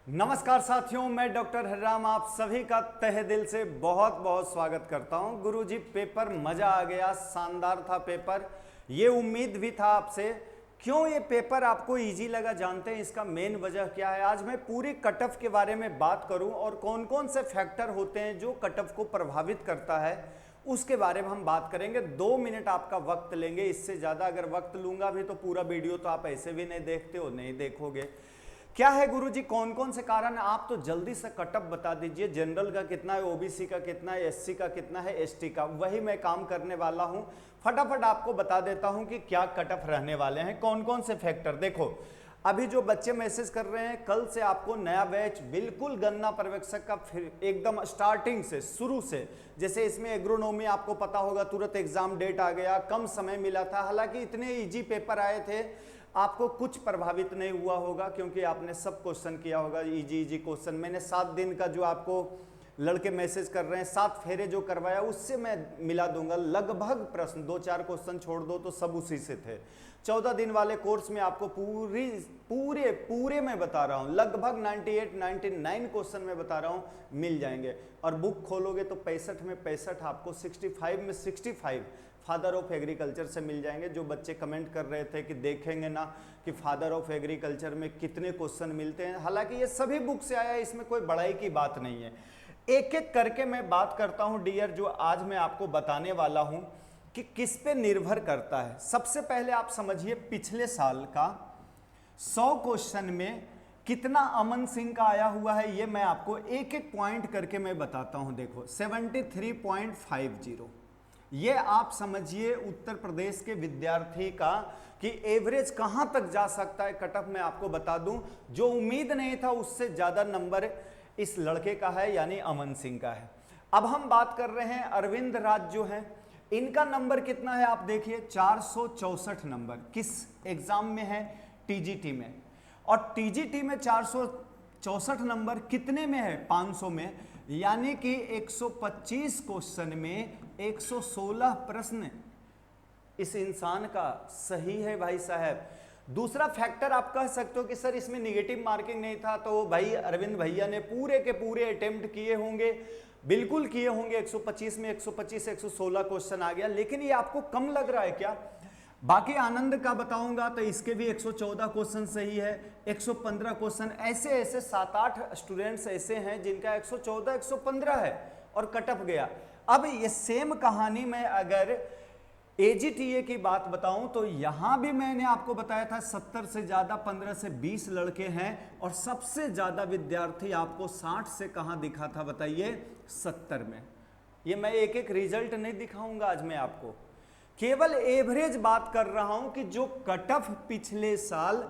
नमस्कार साथियों, मैं डॉक्टर हरिराम आप सभी का तहे दिल से बहुत बहुत स्वागत करता हूं। गुरुजी पेपर मजा आ गया, शानदार था पेपर। ये उम्मीद भी था आपसे। क्यों ये पेपर आपको इजी लगा जानते हैं इसका मेन वजह क्या है। आज मैं पूरी कट ऑफ के बारे में बात करूं और कौन कौन से फैक्टर होते हैं जो कट ऑफ को प्रभावित करता है उसके बारे में हम बात करेंगे। 2 मिनट आपका वक्त लेंगे, इससे ज़्यादा अगर वक्त लूंगा भी तो पूरा वीडियो तो आप ऐसे भी नहीं देखते हो, नहीं देखोगे। क्या है गुरुजी, कौन कौन से कारण है, आप तो जल्दी से कटअप बता दीजिए। जनरल का कितना है, ओबीसी का कितना है, एससी का कितना है, एसटी का, वही मैं काम करने वाला हूं। फटाफट आपको बता देता हूं कि क्या कटअप रहने वाले हैं, कौन कौन से फैक्टर। देखो अभी जो बच्चे मैसेज कर रहे हैं, कल से आपको नया बैच बिल्कुल गन्ना पर्यवेक्षक का फिर एकदम स्टार्टिंग से शुरू से, जैसे इसमें एग्रोनॉमी आपको पता होगा तुरंत एग्जाम डेट आ गया, कम समय मिला था। हालांकि इतने इजी पेपर आए थे, आपको कुछ प्रभावित नहीं हुआ होगा क्योंकि आपने सब क्वेश्चन किया होगा इजी इजी क्वेश्चन। मैंने 7 दिन का जो आपको लड़के मैसेज कर रहे हैं 7 फेरे जो करवाया उससे मैं मिला दूंगा। लगभग प्रश्न 2-4 क्वेश्चन छोड़ दो तो सब उसी से थे। 14 दिन वाले कोर्स में आपको पूरे मैं बता रहा हूं, लगभग 98-99 क्वेश्चन में बता रहा हूं मिल जाएंगे। और बुक खोलोगे तो 65 में 65, आपको 65 में 65 फादर ऑफ एग्रीकल्चर से मिल जाएंगे। जो बच्चे कमेंट कर रहे थे कि देखेंगे ना कि फादर ऑफ एग्रीकल्चर में कितने क्वेश्चन मिलते हैं, हालांकि ये सभी बुक से आया है, इसमें कोई बड़ाई की बात नहीं है। एक एक करके मैं बात करता हूं डियर, जो आज मैं आपको बताने वाला हूं कि किस पे निर्भर करता है। सबसे पहले आप समझिए पिछले साल का 100 क्वेश्चन में कितना अमन सिंह का आया हुआ है, ये मैं आपको एक एक पॉइंट करके मैं बताता हूं। देखो 73.50, ये आप समझिए उत्तर प्रदेश के विद्यार्थी का कि एवरेज कहां तक जा सकता है कट ऑफ। मैं आपको बता दूं, जो उम्मीद नहीं था उससे ज्यादा नंबर इस लड़के का है, यानी अमन सिंह का है। अब हम बात कर रहे हैं अरविंद राज जो है, इनका नंबर कितना है आप देखिए, 464 नंबर। किस एग्जाम में है, टीजीटी में। और टीजीटी में 464 नंबर कितने में है, 500 में, यानी कि 125 क्वेश्चन में 116 प्रश्न इस इंसान का सही है भाई साहब। दूसरा फैक्टर आप कह सकते हो कि सर इसमें निगेटिव मार्किंग नहीं था, तो भाई अरविंद भैया ने पूरे के पूरे अटेम्प्ट किए होंगे, बिल्कुल किए होंगे। 125 में 125 116 क्वेश्चन आ गया। लेकिन ये आपको कम लग रहा है क्या? बाकी आनंद का बताऊंगा तो इसके भी 114 क्वेश्चन सही है, 115 क्वेश्चन, ऐसे ऐसे 7-8 स्टूडेंट्स ऐसे हैं जिनका 114 115 है और कटअप गया। अब ये सेम कहानी में अगर एजीटीए की बात बताऊं तो यहां भी मैंने आपको बताया था 70 से ज्यादा, 15 से 20 लड़के हैं और सबसे ज्यादा विद्यार्थी आपको 60 से कहां दिखा था बताइए, 70 में। ये मैं एक एक रिजल्ट नहीं दिखाऊंगा आज मैं आपको, केवल एवरेज बात कर रहा हूं कि जो कट ऑफ पिछले साल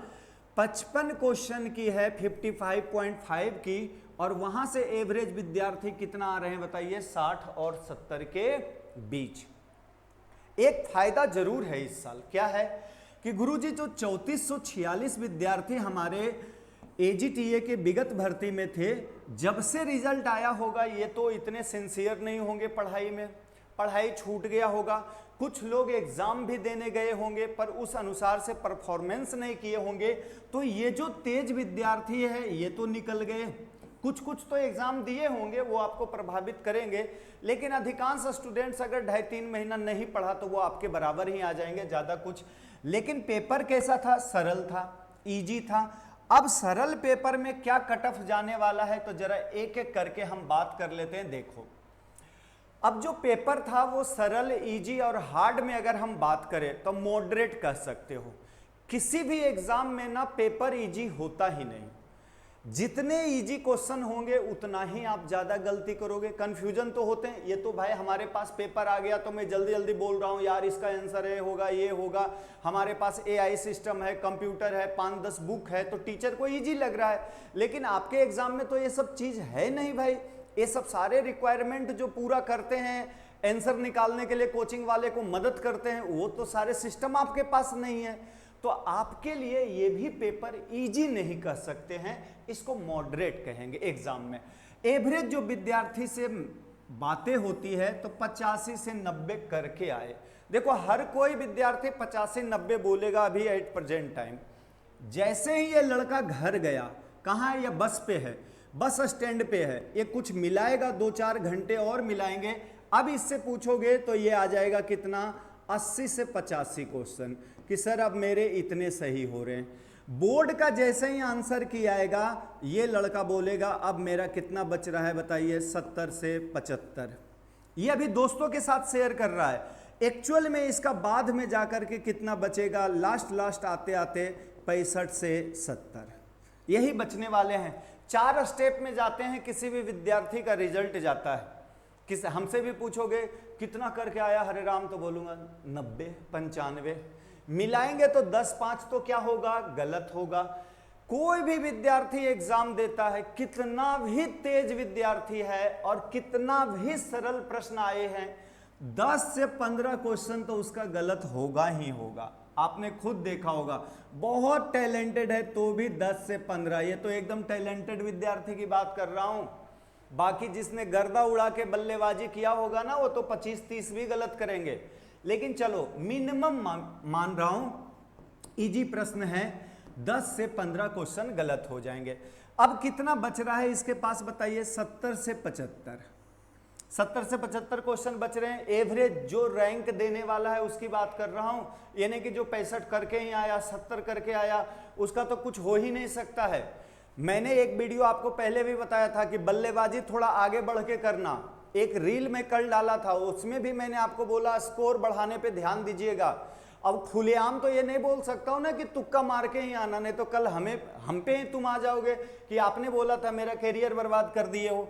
55 क्वेश्चन की है, 55.5 की, और वहां से एवरेज विद्यार्थी कितना आ रहे हैं बताइए, 60 और 70 के बीच। एक फायदा जरूर है इस साल, क्या है कि गुरुजी जो 3446 विद्यार्थी हमारे एजीटीए के विगत भर्ती में थे, जब से रिजल्ट आया होगा ये तो इतने सिंसियर नहीं होंगे पढ़ाई में, पढ़ाई छूट गया होगा। कुछ लोग एग्जाम भी देने गए होंगे पर उस अनुसार से परफॉर्मेंस नहीं किए होंगे, तो ये जो तेज विद्यार्थी है ये तो निकल गए। कुछ कुछ तो एग्जाम दिए होंगे, वो आपको प्रभावित करेंगे, लेकिन अधिकांश स्टूडेंट्स अगर 2.5-3 महीना नहीं पढ़ा तो वो आपके बराबर ही आ जाएंगे, ज्यादा कुछ। लेकिन पेपर कैसा था, सरल था, इजी था। अब सरल पेपर में क्या कट ऑफ जाने वाला है तो जरा एक एक करके हम बात कर लेते हैं। देखो अब जो पेपर था वो सरल, इजी और हार्ड में अगर हम बात करें तो मॉडरेट कह सकते हो। किसी भी एग्जाम में ना पेपर इजी होता ही नहीं, जितने इजी क्वेश्चन होंगे उतना ही आप ज्यादा गलती करोगे। कंफ्यूजन तो होते हैं, ये तो भाई हमारे पास पेपर आ गया तो मैं जल्दी जल्दी बोल रहा हूं यार इसका आंसर है, होगा ये होगा, हमारे पास एआई सिस्टम है, कंप्यूटर है, 5-10 बुक है, तो टीचर को इजी लग रहा है। लेकिन आपके एग्जाम में तो ये सब चीज है नहीं भाई। ये सब सारे रिक्वायरमेंट जो पूरा करते हैं आंसर निकालने के लिए, कोचिंग वाले को मदद करते हैं, वो तो सारे सिस्टम आपके पास नहीं है। तो आपके लिए ये भी पेपर इजी नहीं कह सकते हैं, इसको मॉडरेट कहेंगे एग्जाम में। एवरेज जो विद्यार्थी से बातें होती है तो 85 से 90 करके आए। देखो हर कोई विद्यार्थी 85-90 बोलेगा अभी एट प्रेजेंट टाइम। जैसे ही ये लड़का घर गया कहाँ है? या बस पे है, बस स्टैंड पे है। ये कुछ मिलाएगा, 2-4 घंटे और मिलाएंगे। अब इससे पूछोगे तो ये आ जाएगा कितना, 80 से 85 क्वेश्चन कि सर अब मेरे इतने सही हो रहे हैं। बोर्ड का जैसे ही आंसर किया आएगा ये लड़का बोलेगा अब मेरा कितना बच रहा है बताइए, 70 से 75। ये अभी दोस्तों के साथ शेयर कर रहा है। एक्चुअल में इसका बाद में जाकर के कितना बचेगा, लास्ट आते आते 65 से 70 यही बचने वाले हैं। 4 स्टेप में जाते हैं किसी भी विद्यार्थी का रिजल्ट जाता है। किस हमसे भी पूछोगे कितना करके आया हरे राम, तो बोलूंगा 90, 95। मिलाएंगे तो 10-5 तो क्या होगा, गलत होगा। कोई भी विद्यार्थी एग्जाम देता है, कितना भी तेज विद्यार्थी है और कितना भी सरल प्रश्न आए हैं, 10 से 15 क्वेश्चन तो उसका गलत होगा ही होगा। आपने खुद देखा होगा, बहुत टैलेंटेड है तो भी 10 से 15। ये तो एकदम टैलेंटेड विद्यार्थी की बात कर रहा हूं। बाकी जिसने गर्दा उड़ा के बल्लेबाजी किया होगा ना, वो तो 25-30 भी गलत करेंगे। लेकिन चलो मिनिमम मान रहा हूं, इजी प्रश्न है, 10 से 15 क्वेश्चन गलत हो जाएंगे। अब कितना बच रहा है इसके पास बताइए, 70 से 75। 70 से 75 क्वेश्चन बच रहे हैं। एवरेज जो रैंक देने वाला है उसकी बात कर रहा हूं, यानी कि जो 65 करके ही आया, 70 करके आया, उसका तो कुछ हो ही नहीं सकता है। मैंने एक वीडियो आपको पहले भी बताया था कि बल्लेबाजी थोड़ा आगे बढ़ के करना, एक रील में कल डाला था, उसमें भी मैंने आपको बोला स्कोर बढ़ाने पे ध्यान दीजिएगा। अब खुलेआम तो ये नहीं बोल सकता हूं ना कि तुक्का मार के ही आना, नहीं तो कल हम पे ही तुम आ जाओगे कि आपने बोला था, मेरा कैरियर बर्बाद कर दिए हो।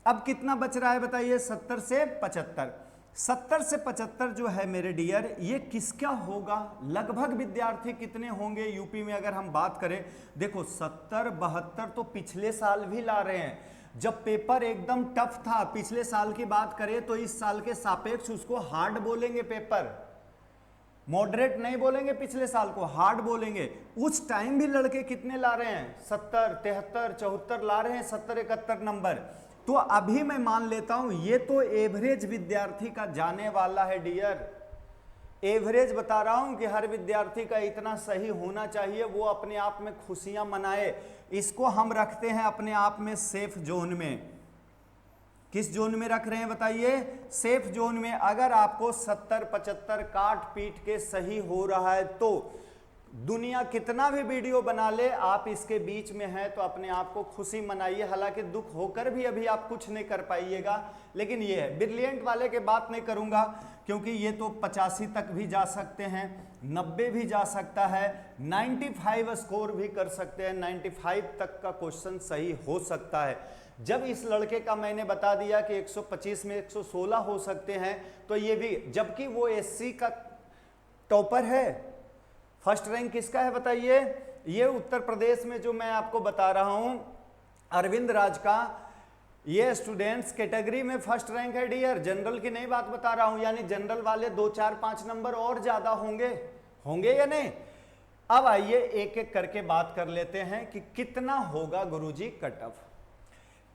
अब कितना बच रहा है बताइए, 70 से 75। 70 से 75 जो है मेरे डियर, ये किसका होगा? लगभग विद्यार्थी कितने होंगे यूपी में अगर हम बात करें? देखो 70, 72 तो पिछले साल भी ला रहे हैं। जब पेपर एकदम टफ था, पिछले साल की बात करें तो इस साल के सापेक्ष उसको हार्ड बोलेंगे, पेपर मॉडरेट नहीं बोलेंगे, पिछले साल को हार्ड बोलेंगे। उस टाइम भी लड़के कितने ला रहे हैं, 70, 73, 74 ला रहे हैं, 70, 71 नंबर। तो अभी मैं मान लेता हूं ये तो एवरेज विद्यार्थी का जाने वाला है डियर। एवरेज बता रहा हूं कि हर विद्यार्थी का इतना सही होना चाहिए, वो अपने आप में खुशियां मनाए। इसको हम रखते हैं अपने आप में सेफ जोन में। किस जोन में रख रहे हैं बताइए? सेफ जोन में। अगर आपको 70, 75 काट पीट के सही हो रहा है तो दुनिया कितना भी वीडियो बना ले, आप इसके बीच में हैं तो अपने आप को खुशी मनाइए। हालांकि दुख होकर भी अभी आप कुछ नहीं कर पाइएगा, लेकिन ये है। ब्रिलियंट वाले के बात नहीं करूंगा क्योंकि ये तो 85 तक भी जा सकते हैं, 90 भी जा सकता है, 95 स्कोर भी कर सकते हैं, 95 तक का क्वेश्चन सही हो सकता है। जब इस लड़के का मैंने बता दिया कि 125 में 116 हो सकते हैं, तो ये भी, जबकि वो एससी का टॉपर है। फर्स्ट रैंक किसका है बताइए? ये उत्तर प्रदेश में जो मैं आपको बता रहा हूं, अरविंद राज का, ये स्टूडेंट्स कैटेगरी में फर्स्ट रैंक है डियर। जनरल की नहीं बात बता रहा हूं, यानी जनरल वाले 2, 4, 5 नंबर और ज्यादा होंगे या नहीं। अब आइए एक एक करके बात कर लेते हैं कि कितना होगा गुरुजी कट ऑफ।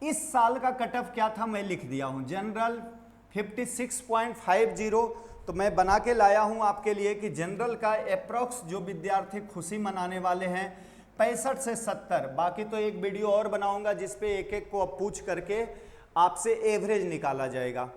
इस साल का कट ऑफ क्या था मैं लिख दिया हूं, जनरल 56.50। तो मैं बना के लाया हूं आपके लिए कि जनरल का अप्रॉक्स जो विद्यार्थी खुशी मनाने वाले हैं 65 से 70। बाकी तो एक वीडियो और बनाऊंगा जिसपे एक एक को पूछ करके आपसे एवरेज निकाला जाएगा।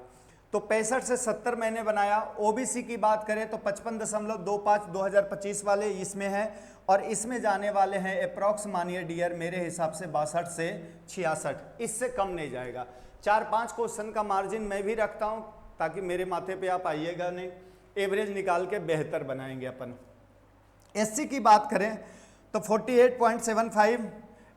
तो 65 से 70 मैंने बनाया। ओबीसी की बात करें तो 55.25 2025 वाले इसमें है, और इसमें जाने वाले हैं अप्रॉक्स मानिए डियर मेरे हिसाब से 62 से 66, इससे कम नहीं जाएगा। 4-5 क्वेश्चन का मार्जिन मैं भी रखता हूं ताकि मेरे माथे पे आप आइएगा नहीं। एवरेज निकाल के बेहतर बनाएंगे अपन। एससी की बात करें तो 48.75।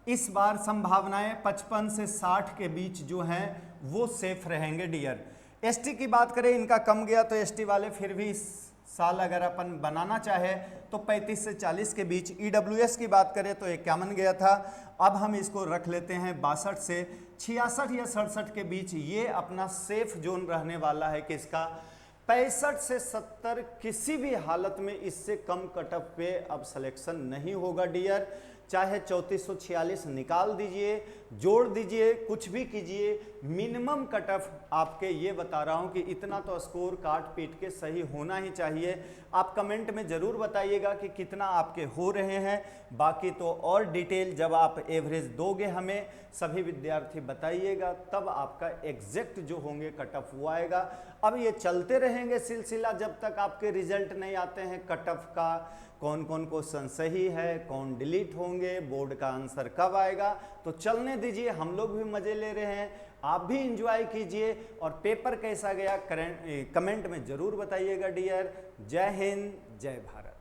इस बार संभावनाएं 55 से 60 के बीच जो हैं वो सेफ रहेंगे डियर। एसटी की बात करें, इनका कम गया तो एसटी वाले फिर भी इस साल अगर अपन बनाना चाहे तो 35 से 40 के बीच। ईडब्ल्यूएस की बात करें तो 51 गया था, अब हम इसको रख लेते हैं 62 से 66 या 67 के बीच। ये अपना सेफ जोन रहने वाला है किसका? 65 से 70। किसी भी हालत में इससे कम कट ऑफ पे अब सिलेक्शन नहीं होगा डियर। चाहे 3446 निकाल दीजिए, जोड़ दीजिए, कुछ भी कीजिए, मिनिमम कट ऑफ आपके ये बता रहा हूं कि इतना तो स्कोर काट पीट के सही होना ही चाहिए। आप कमेंट में ज़रूर बताइएगा कि कितना आपके हो रहे हैं। बाकी तो और डिटेल जब आप एवरेज दोगे हमें, सभी विद्यार्थी बताइएगा, तब आपका एग्जैक्ट जो होंगे कट ऑफ वो आएगा। अब ये चलते रहेंगे सिलसिला जब तक आपके रिजल्ट नहीं आते हैं कट ऑफ का, कौन कौन क्वेश्चन सही है, कौन डिलीट होंगे, बोर्ड का आंसर कब आएगा। तो चलने दीजिए, हम लोग भी मज़े ले रहे हैं, आप भी इंजॉय कीजिए। और पेपर कैसा गया कमेंट में ज़रूर बताइएगा डियर। जय हिंद, जय भारत।